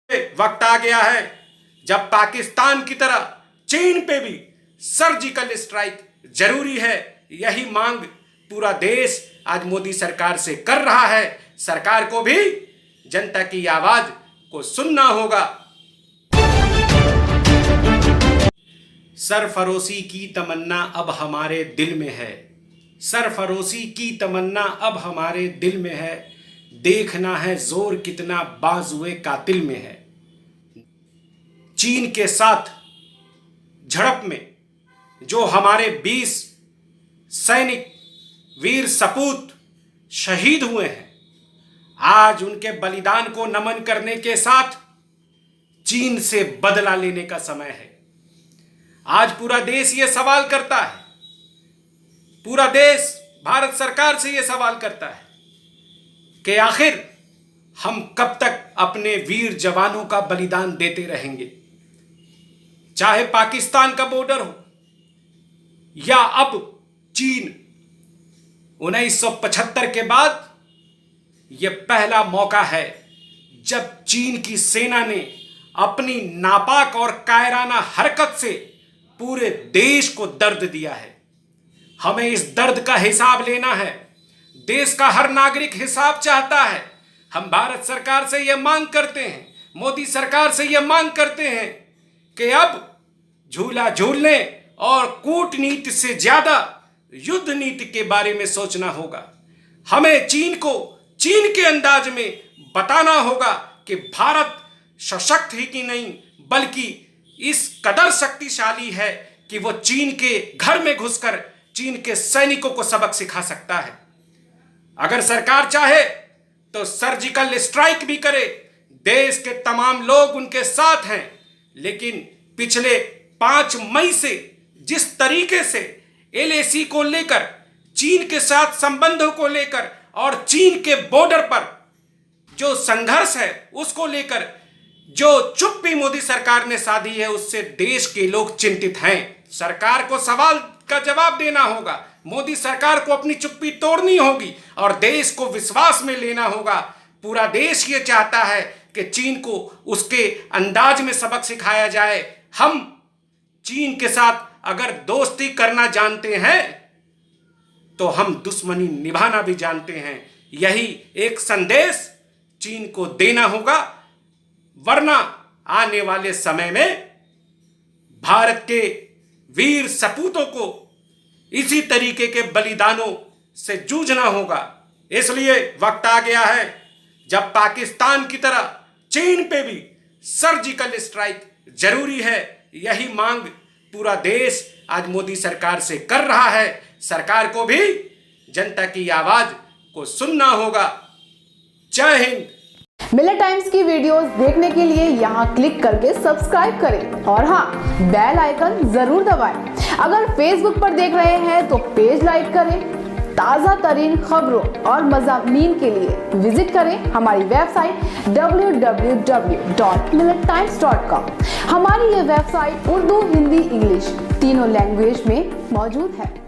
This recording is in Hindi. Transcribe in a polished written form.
वक्त आ गया है जब पाकिस्तान की तरह चीन पे भी सर्जिकल स्ट्राइक जरूरी है। यही मांग पूरा देश आज मोदी सरकार से कर रहा है। सरकार को भी जनता की आवाज को सुनना होगा। सरफरोशी की तमन्ना अब हमारे दिल में है, सरफरोशी की तमन्ना अब हमारे दिल में है। देखना है जोर कितना बाजुए कातिल में है। चीन के साथ झड़प में जो हमारे 20 सैनिक वीर सपूत शहीद हुए हैं, आज उनके बलिदान को नमन करने के साथ चीन से बदला लेने का समय है। आज पूरा देश ये सवाल करता है, पूरा देश भारत सरकार से ये सवाल करता है कि आखिर हम कब तक अपने वीर जवानों का बलिदान देते रहेंगे। चाहे पाकिस्तान का बॉर्डर हो या अब चीन, 1975 के बाद यह पहला मौका है जब चीन की सेना ने अपनी नापाक और कायराना हरकत से पूरे देश को दर्द दिया है। हमें इस दर्द का हिसाब लेना है। देश का हर नागरिक हिसाब चाहता है। हम भारत सरकार से यह मांग करते हैं, मोदी सरकार से यह मांग करते हैं कि अब झूला झूलने और कूटनीति से ज्यादा युद्ध नीति के बारे में सोचना होगा। हमें चीन को चीन के अंदाज में बताना होगा कि भारत सशक्त ही कि नहीं, बल्कि इस कदर शक्तिशाली है कि वो चीन के घर में घुसकर चीन के सैनिकों को सबक सिखा सकता है। अगर सरकार चाहे तो सर्जिकल स्ट्राइक भी करे। देश के तमाम लोग उनके साथ हैं। लेकिन पिछले 5 मई से जिस तरीके से LAC को लेकर, चीन के साथ संबंधों को लेकर और चीन के बॉर्डर पर जो संघर्ष है उसको लेकर जो चुप्पी मोदी सरकार ने साधी है, उससे देश के लोग चिंतित हैं। सरकार को सवाल का जवाब देना होगा। मोदी सरकार को अपनी चुप्पी तोड़नी होगी और देश को विश्वास में लेना होगा। पूरा देश ये चाहता है कि चीन को उसके अंदाज में सबक सिखाया जाए। हम चीन के साथ अगर दोस्ती करना जानते हैं तो हम दुश्मनी निभाना भी जानते हैं। यही एक संदेश चीन को देना होगा, वरना आने वाले समय में भारत के वीर सपूतों को इसी तरीके के बलिदानों से जूझना होगा। इसलिए वक्त आ गया है जब पाकिस्तान की तरह चीन पे भी सर्जिकल स्ट्राइक जरूरी है। यही मांग पूरा देश आज मोदी सरकार से कर रहा है। सरकार को भी जनता की आवाज को सुनना होगा। जय हिंद। मिलत टाइम्स की वीडियोस देखने के लिए यहाँ क्लिक करके सब्सक्राइब करें और हाँ, बेल आइकन जरूर दबाएं। अगर फेसबुक पर देख रहे हैं तो पेज लाइक करें। ताज़ा तरीन खबरों और मज़ामीन के लिए विजिट करें हमारी वेबसाइट www.millettimes.com। हमारी ये वेबसाइट उर्दू, हिंदी, इंग्लिश तीनों लैंग्वेज में मौजूद है।